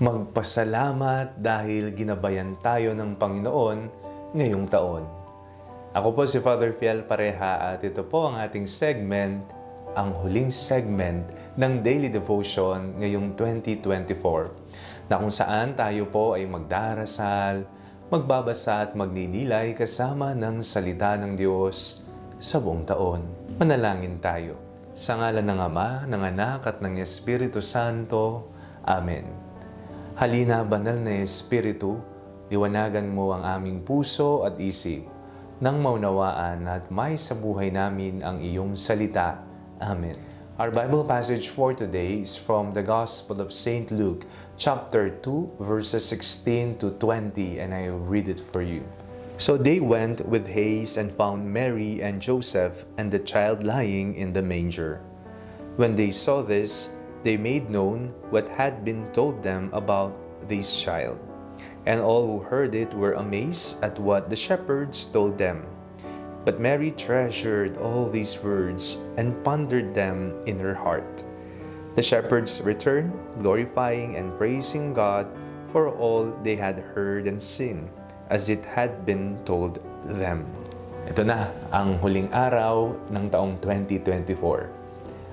Magpasalamat dahil ginabayan tayo ng Panginoon ngayong taon. Ako po si Father Fiel Pareha at ito po ang ating segment, ang huling segment ng Daily Devotion ngayong 2024, na kung saan tayo po ay magdarasal, magbabasa at magninilay kasama ng salita ng Diyos sa buong taon. Manalangin tayo. Sa ngalan ng Ama, ng Anak at ng Espiritu Santo. Amen. Halina, banal na Espiritu, liwanagan mo ang aming puso at isip, nang maunawaan at may sa buhay namin ang iyong salita. Amen. Our Bible passage for today is from the Gospel of St. Luke, chapter 2, verses 16 to 20, and I will read it for you. So they went with haste and found Mary and Joseph and the child lying in the manger. When they saw this, they made known what had been told them about this child. And all who heard it were amazed at what the shepherds told them. But Mary treasured all these words and pondered them in her heart. The shepherds returned, glorifying and praising God for all they had heard and seen, as it had been told them. Ito na ang huling araw ng taong 2024.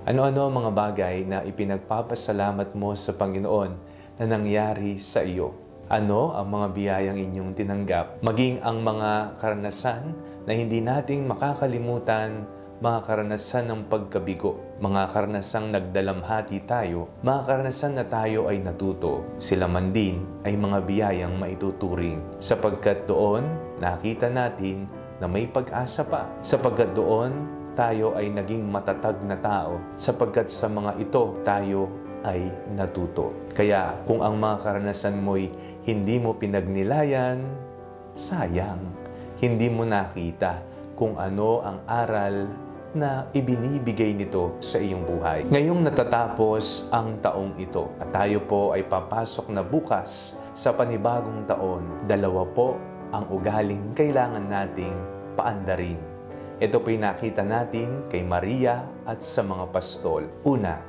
Ano-ano ang mga bagay na ipinagpapasalamat mo sa Panginoon na nangyari sa iyo? Ano ang mga biyayang inyong tinanggap? Maging ang mga karanasan na hindi nating makakalimutan, mga karanasan ng pagkabigo, mga karanasang nagdalamhati tayo, mga karanasan na tayo ay natuto. Sila man din ay mga biyayang maituturing. Sapagkat doon, nakita natin na may pag-asa pa. Sapagkat doon, tayo ay naging matatag na tao, sapagkat sa mga ito tayo ay natuto. Kaya kung ang mga karanasan mo'y hindi mo pinagnilayan, sayang, hindi mo nakita kung ano ang aral na ibinibigay nito sa iyong buhay. Ngayong natatapos ang taong ito at tayo po ay papasok na bukas sa panibagong taon, dalawa po ang ugaling kailangan nating paandarin. Ito po'y nakita natin kay Maria at sa mga pastol. Una,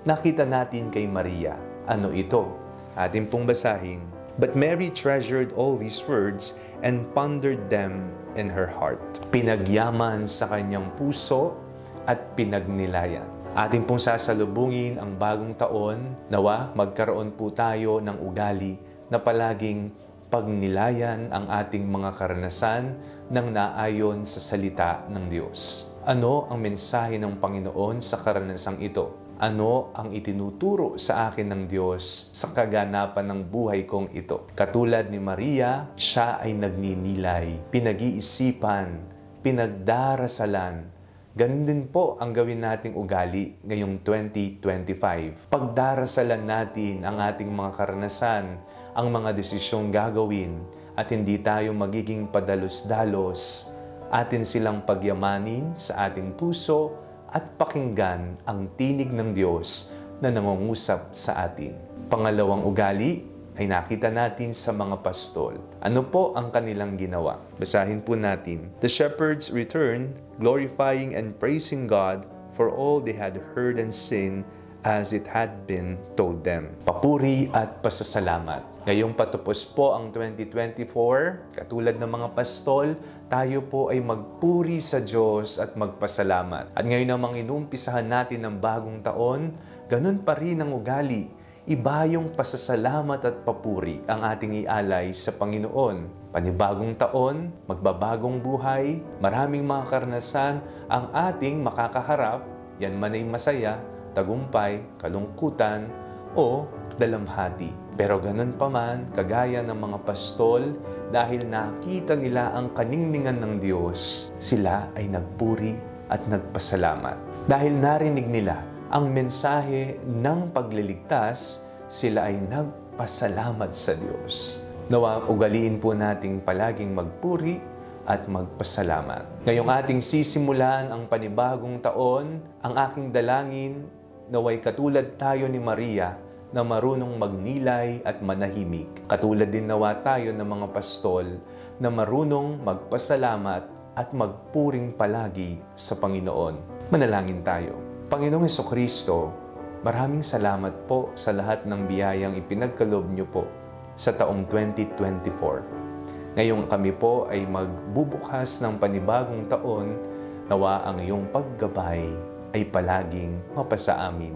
nakita natin kay Maria. Ano ito? Atin pong basahin. But Mary treasured all these words and pondered them in her heart. Pinagyaman sa kanyang puso at pinagnilayan. Atin pong sasalubungin ang bagong taon. Nawa, magkaroon po tayo ng ugali na palaging pagnilayan ang ating mga karanasan ng naayon sa salita ng Diyos. Ano ang mensahe ng Panginoon sa karanasang ito? Ano ang itinuturo sa akin ng Diyos sa kaganapan ng buhay kong ito? Katulad ni Maria, siya ay nagninilay, pinag-iisipan, pinagdarasalan. Ganun din po ang gawin nating ugali ngayong 2025. Pagdarasalan natin ang ating mga karanasan, ang mga desisyong gagawin, at hindi tayo magiging padalos-dalos. Atin silang pagyamanin sa ating puso at pakinggan ang tinig ng Diyos na nangungusap sa atin. Pangalawang ugali ay nakita natin sa mga pastol. Ano po ang kanilang ginawa? Basahin po natin. The shepherds returned, glorifying and praising God for all they had heard and seen, as it had been told them. Papuri at pasasalamat. Ngayong patapos po ang 2024, katulad ng mga pastol, tayo po ay magpuri sa Diyos at magpasalamat. At ngayon namang inumpisahan natin ng bagong taon, ganun pa rin ang ugali. Iba yung pasasalamat at papuri ang ating ialay sa Panginoon. Panibagong taon, magbabagong buhay, maraming mga karanasan ang ating makakaharap, yan man ay masaya, tagumpay, kalungkutan, o dalamhati. Pero ganun pa man, kagaya ng mga pastol, dahil nakita nila ang kaningningan ng Diyos, sila ay nagpuri at nagpasalamat. Dahil narinig nila ang mensahe ng pagliligtas, sila ay nagpasalamat sa Diyos. Nawa, ugaliin po nating palaging magpuri at magpasalamat. Ngayong ating sisimulan ang panibagong taon, ang aking dalangin, naway katulad tayo ni Maria na marunong magnilay at manahimik. Katulad din nawa tayo ng mga pastol na marunong magpasalamat at magpuring palagi sa Panginoon. Manalangin tayo. Panginoong Hesukristo, Maraming salamat po sa lahat ng biyayang ipinagkaloob niyo po sa taong 2024. Ngayong kami po ay magbubukas ng panibagong taon, nawa ang iyong paggabay ay palaging mapasa amin.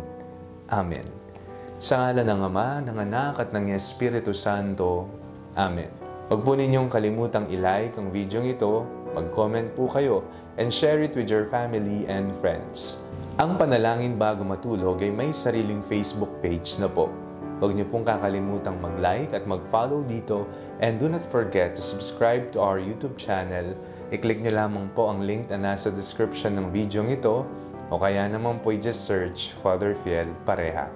Amen. Sa ngalan ng Ama, ng Anak at ng Espiritu Santo. Amen. Huwag po ninyong kalimutang i-like ang video ito, mag-comment po kayo, and share it with your family and friends. Ang Panalangin Bago Matulog ay may sariling Facebook page na po. Huwag niyo pong kakalimutang mag-like at mag-follow dito, and do not forget to subscribe to our YouTube channel. I-click niyo lamang po ang link na nasa description ng video ito, o kaya naman po i-just search Father Fiel Pareha.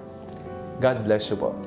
God bless you po.